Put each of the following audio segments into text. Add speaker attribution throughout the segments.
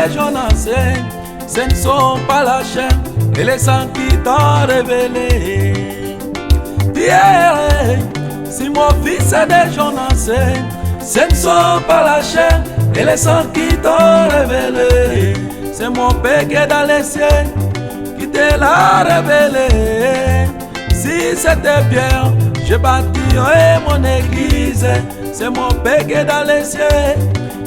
Speaker 1: des gens enseignent, ce ne sont pas la chair et les sangs qui t'ont révélé. Pierre, si mon fils et des gens enseignent, ce ne sont pas la chair et les sangs qui t'ont révélé. C'est mon Père qui est dans les cieux qui te l'a révélé. Si c'était Pierre, je bâtirais mon église. C'est mon Père qui est dans les cieux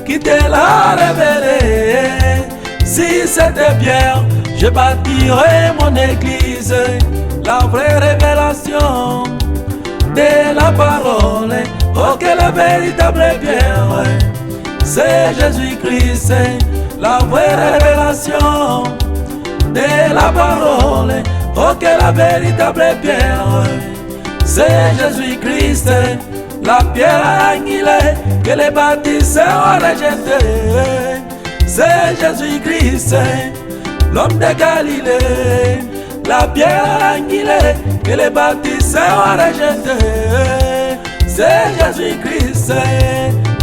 Speaker 1: qui te l'a révélé. Si c'était Pierre, je bâtirais mon église. La vraie révélation de la parole, oh que la véritable pierre, c'est Jésus-Christ. La vraie révélation de la parole, oh que la véritable pierre, c'est Jésus-Christ. La pierre angulaire que les bâtisseurs ont rejetée, c'est Jésus-Christ, l'homme de Galilée. La pierre angulaire que les bâtisseurs ont rejetée, c'est Jésus-Christ.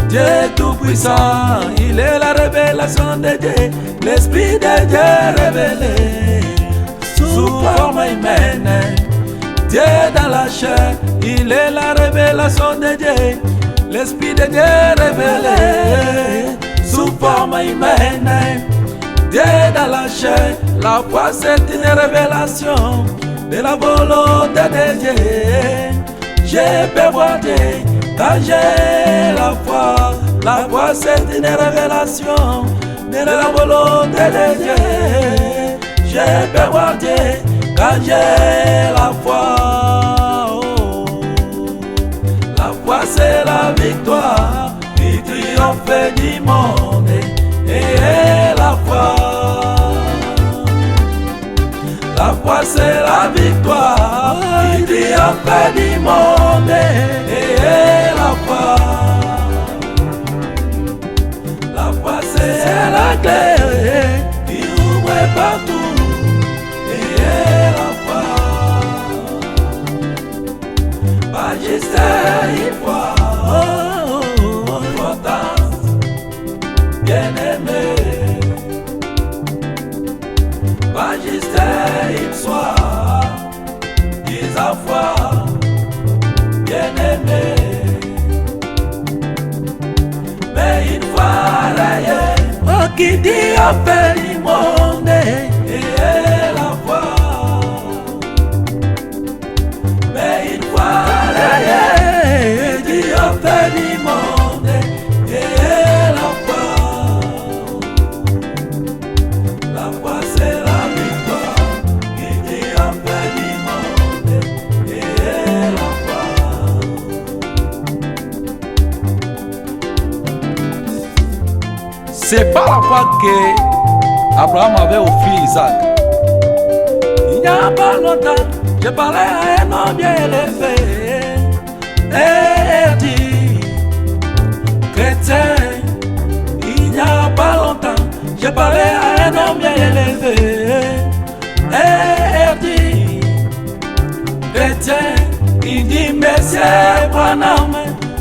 Speaker 1: Dieu tout-puissant, il est la révélation de Dieu, l'Esprit de Dieu révélé sous forme humaine. Dieu dans la chair, il est la révélation de Dieu, l'Esprit de Dieu révélé sous forme humaine. Dieu dans la chair, la foi c'est une révélation de la volonté de Dieu. Je peux voir Dieu quand j'ai la foi. La foi c'est une révélation de la volonté de Dieu. Je peux voir Dieu quand j'ai la foi. Oh. La foi c'est la victoire qui triomphe du monde. Et la foi c'est la victoire qui triomphe du monde. Et la foi c'est la clé qui ouvre partout. Et la foi, pas juste une fois, bien-aimé, pas juste une soir, 10 fois, bien-aimé, mais une fois rayé, oh qui dit en fait du monde, et la foi, mais une fois rayé, qui dit en fait du monde, et la foi. La foi c'est la victoire qui triomphe du monde. Et la foi. C'est pas la foi que Abraham avait offert Isaac. Il n'y a pas longtemps, je parlais à un homme bien élevé. Et dit, chrétien, il n'y a pas longtemps, j'ai parlé à un homme bien élevé. Et dit, chrétien, il dit, Monsieur Branham,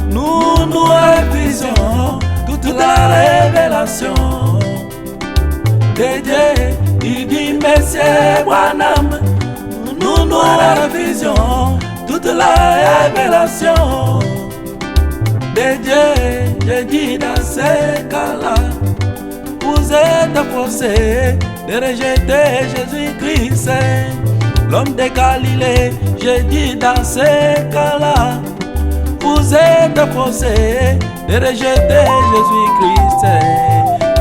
Speaker 1: nous révisons toute la révélation de Dieu. Il dit, Monsieur Branham, nous révisons toute la révélation de Dieu. Je dis dans ces cas-là, vous êtes forcés de rejeter Jésus-Christ, l'homme de Galilée. Je dis dans ces cas-là, vous êtes forcés de rejeter Jésus-Christ.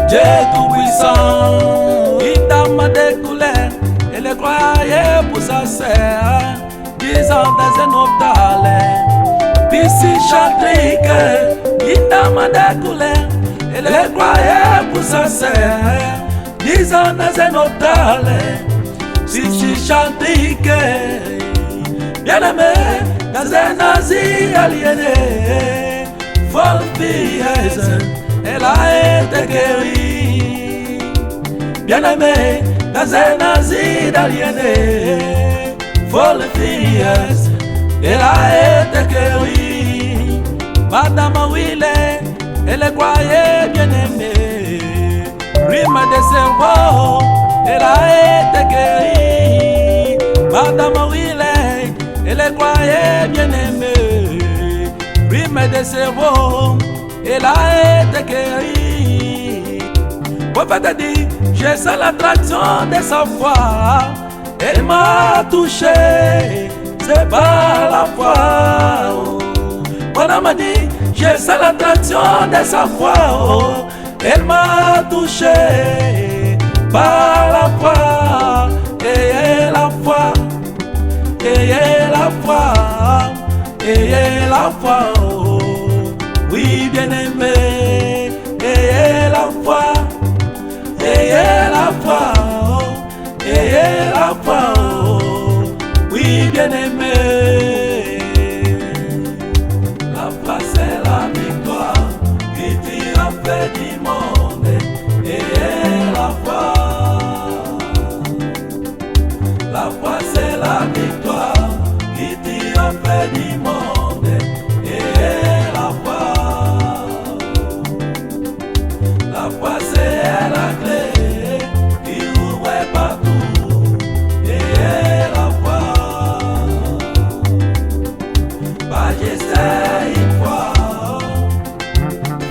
Speaker 1: Dieu tout-puissant, il t'a découvert et le croyait pour sa sœur, 10 ans dans un hôpital, psychiatrique, il t'a découvert. Elle croyait pour sa sœur, 10 ans dans un hôpital psychiatrique. Bien-aimé, dans un asile aliéné, folle filleuse, elle a été guérie. Bien-aimé, dans un asile aliéné, folle filleuse, elle a été guérie. Madame Willet, elle croyait bien aimée, rime de cerveau, elle a été guérie. Madame Riley, elle est croyée bien aimée. Rime de cerveau, elle a été guérie. Prophète dit, j'ai senti l'attraction de sa foi. Elle m'a touché, c'est par la foi. Madame m'a dit, j'ai senti l'attraction de sa foi. Elle m'a touché par la foi. Et la foi, et la foi, et la foi. Oui, bien aimé, et la foi, et la foi, et la foi. Oui, bien aimé. La foi c'est la victoire qui tire fait du monde. Et la foi, la foi c'est la victoire qui tire fait du monde. Et la foi c'est la clé qui ouvre partout. Et la foi, majesté une foi,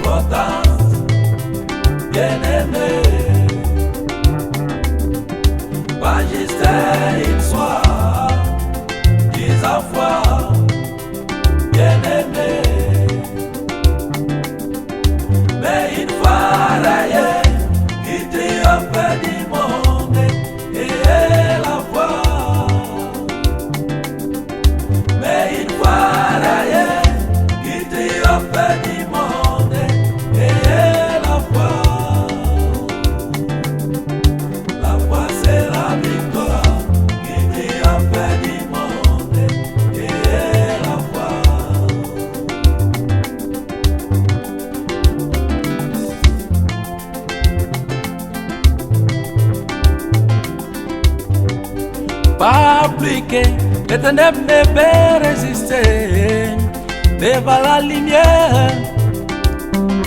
Speaker 1: flottante, bien aimé. Majesté une soir, dis à foi, bien aimé. Mais une fois d'ailleurs, qui triomphe du monde, et la foi. Mais une fois d'ailleurs, qui triomphe du monde, et la foi. La foi c'est la victoire, qui triomphe du monde, et la foi. Pas plus que les ténèbres ne peuvent résister devant la lumière.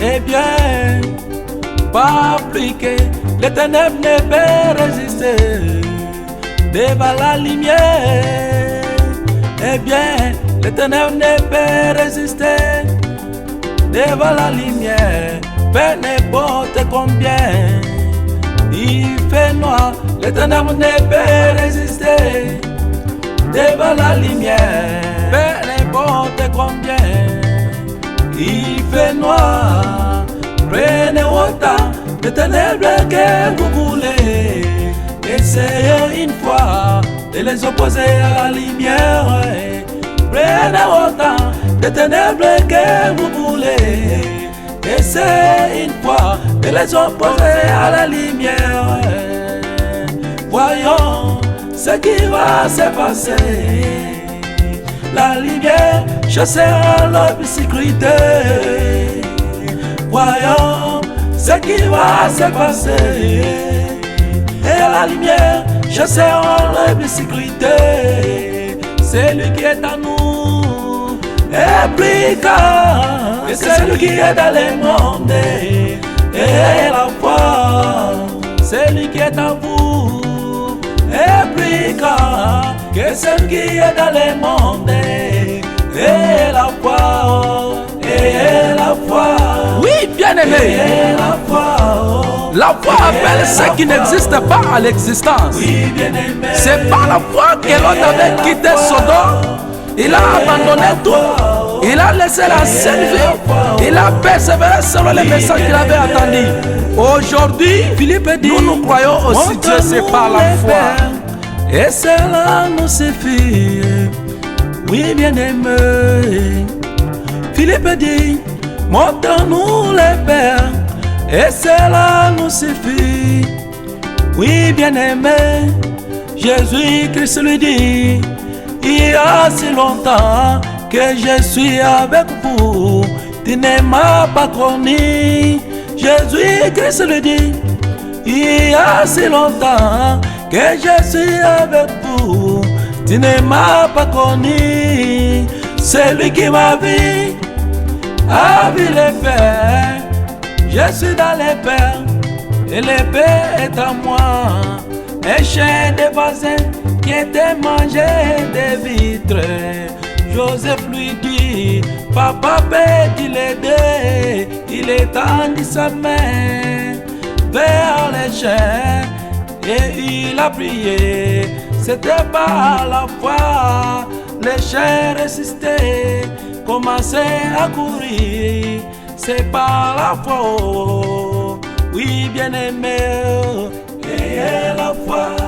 Speaker 1: Eh bien, pas plus que les ténèbres ne peuvent résister devant la lumière. Eh bien, les ténèbres ne peuvent résister devant la lumière. Peu n'importe combien il fait noir, les ténèbres ne peuvent résister devant la lumière. Peu n'importe combien il fait noir, prenez autant de ténèbres que vous voulez. Essayez une fois de les opposer à la lumière. Prenez autant de ténèbres que vous voulez. Essayez une fois de les opposer à la lumière. Voyons ce qui va se passer. La lumière chassera l'obscurité. Voyons ce qui va se passer. Et la lumière chassera l'obscurité. C'est lui qui est en nous est plus grand que celui qui est dans le monde. Et la foi, celui qui est en vous est plus grand que celui qui est dans le monde. Et la foi, et la foi. Oui, bien aimé. Et la foi. La foi appelle ce qui n'existe pas à l'existence. Oui, bien aimé. C'est par la foi que l'autre avait quitté Sodome. Il a abandonné tout. Il a laissé la scène vie. Il a persévéré selon les messages qu'il avait attendus. Aujourd'hui, Philippe dit, nous croyons aussi Dieu, c'est par la foi. Et cela nous suffit. Oui, bien aimé. Philippe dit, montre-nous les pères. Et cela nous suffit. Oui, bien aimé. Jésus-Christ lui dit, il y a si longtemps que je suis avec vous, tu ne m'as pas connu. Jésus-Christ lui dit, il y a si longtemps que je suis avec vous, tu ne m'as pas connu. Celui qui m'a vu a vu les pères, je suis dans les pères. et l'épée est à moi. Un chien des voisins qui était mangé des vitres. Joseph lui dit, papa peut l'aider. Il étendit sa main vers les chiens et il a prié. C'était par la foi, les chiens résistaient, commençaient à courir. C'est par la foi, oui bien aimé, ayez la foi.